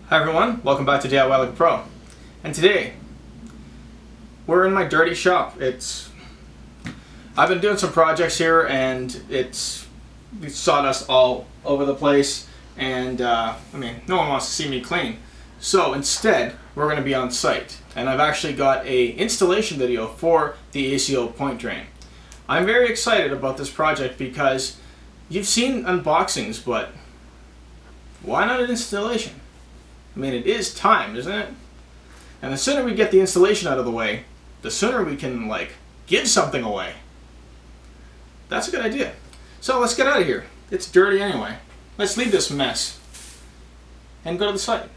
Hi everyone, welcome back to DIY Like a Pro. And today, we're in my dirty shop. I've been doing some projects here and it's sawdust all over the place, and no one wants to see me clean. So instead, we're going to be on site, and I've actually got a installation video for the ACO Point Drain. I'm very excited about this project because you've seen unboxings, but why not an installation? I mean, it is time, isn't it? And the sooner we get the installation out of the way, the sooner we can, give something away. That's a good idea. So let's get out of here. It's dirty anyway. Let's leave this mess and go to the site.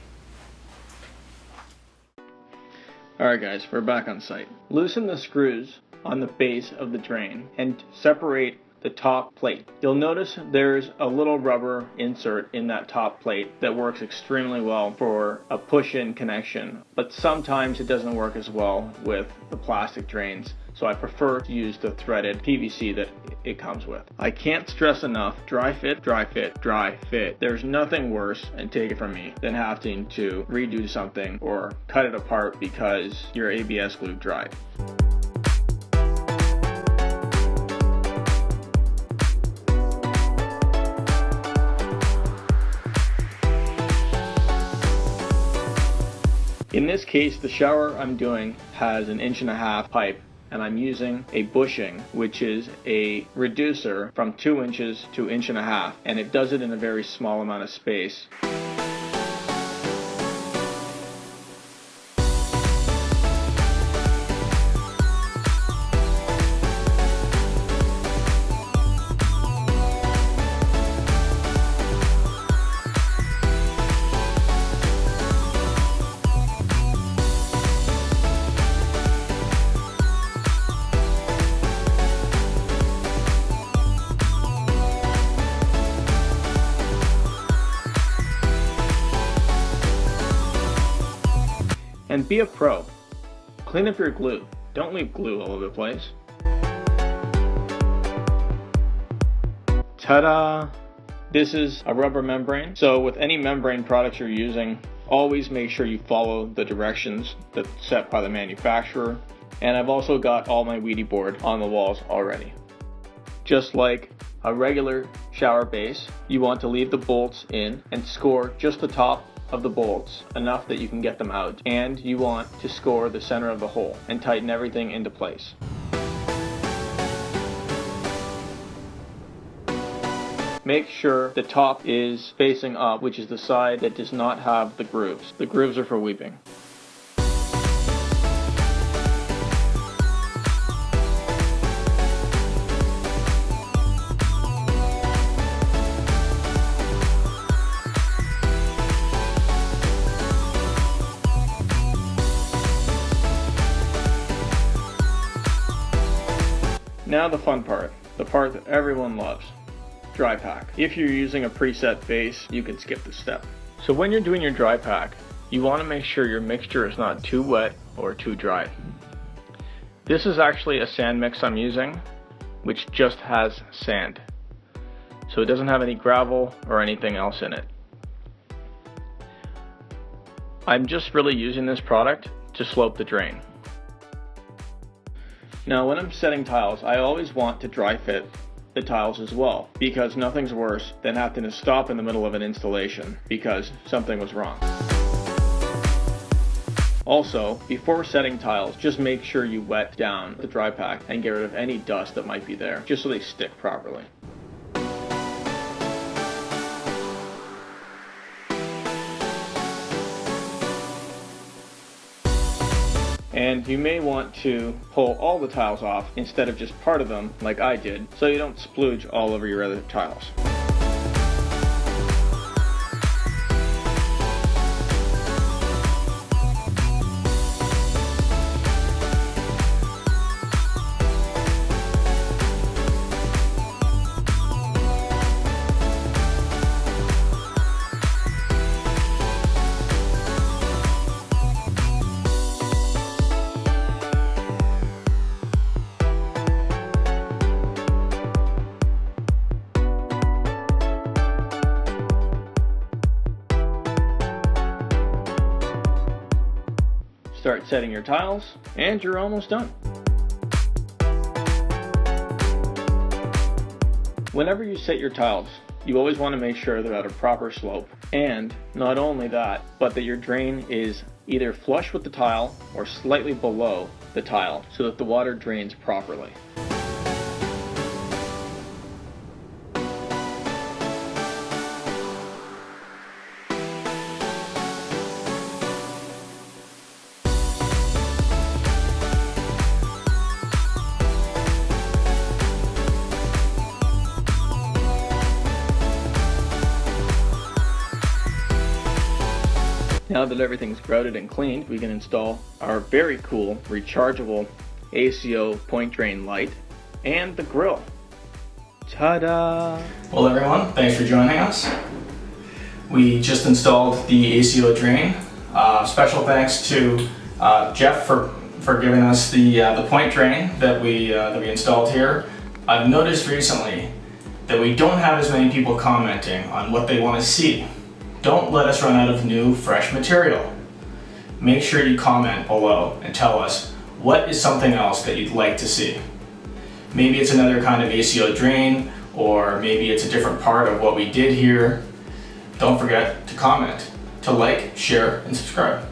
Alright guys, we're back on site. Loosen the screws on the base of the drain and separate the top plate. You'll notice there's a little rubber insert in that top plate that works extremely well for a push-in connection, but sometimes it doesn't work as well with the plastic drains, so I prefer to use the threaded PVC that it comes with. I can't stress enough, dry fit, dry fit, dry fit. There's nothing worse, and take it from me, than having to redo something or cut it apart because your ABS glue dried. In this case, the shower I'm doing has an 1.5 inch pipe, and I'm using a bushing, which is a reducer from 2 inches to 1.5 inches, and it does it in a very small amount of space. And be a pro. Clean up your glue. Don't leave glue all over the place. Ta-da! This is a rubber membrane. So with any membrane products you're using, always make sure you follow the directions that's set by the manufacturer. And I've also got all my Ouija board on the walls already. Just like a regular shower base, you want to leave the bolts in and score just the top of the bolts enough that you can get them out, and you want to score the center of the hole and tighten everything into place. Make sure the top is facing up, which is the side that does not have the grooves. The grooves are for weeping. Now the fun part, the part that everyone loves, dry pack. If you're using a preset base, you can skip this step. So when you're doing your dry pack, you want to make sure your mixture is not too wet or too dry. This is actually a sand mix I'm using, which just has sand. So it doesn't have any gravel or anything else in it. I'm just really using this product to slope the drain. Now when I'm setting tiles, I always want to dry fit the tiles as well, because nothing's worse than having to stop in the middle of an installation because something was wrong. Also, before setting tiles, just make sure you wet down the dry pack and get rid of any dust that might be there, just so they stick properly. And you may want to pull all the tiles off instead of just part of them like I did, so you don't splooge all over your other tiles. start setting your tiles, and you're almost done. Whenever you set your tiles, you always want to make sure they're at a proper slope. And not only that, but that your drain is either flush with the tile or slightly below the tile so that the water drains properly. Now that everything's grouted and cleaned, we can install our very cool rechargeable ACO Point Drain light and the grill. Ta-da! Well everyone, thanks for joining us. We just installed the ACO drain. Special thanks to Jeff for giving us the point drain that we installed here. I've noticed recently that we don't have as many people commenting on what they want to see. Don't let us run out of new, fresh material. Make sure you comment below and tell us what is something else that you'd like to see. Maybe it's another kind of ACO drain, or maybe it's a different part of what we did here. Don't forget to comment, to like, share, and subscribe.